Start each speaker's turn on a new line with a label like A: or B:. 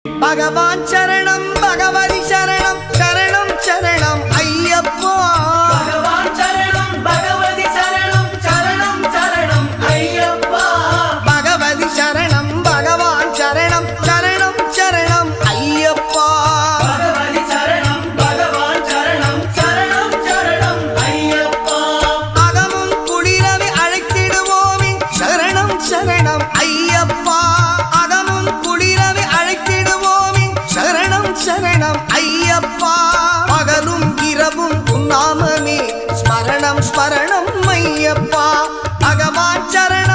A: பகவான் சரணம் பகவதி சரணம் சரணம் சரணம் ஐயப்பா.
B: பகவான் சரணம் பகவதி சரணம் சரணம் சரணம் ஐயப்பா.
A: பகவதி சரணம் பகவான் சரணம் சரணம் சரணம் ஐயப்பா.
B: பகவதி சரணம் பகவான் சரணம் சரணம் சரணம் ஐயப்பா.
A: அகமும் குளிரவி அழைத்திடுவோமே சரணம் சரணம் ஐயப்பா. அகமும் குளிரவி அழைத்திடுவோமே சரணம் சரணம் ஐயப்பா. பகலும் இரவும் உன்னாமமே ஸ்மரணம் ஸ்மரணம் ஐயப்பா. பகவான் சரணம்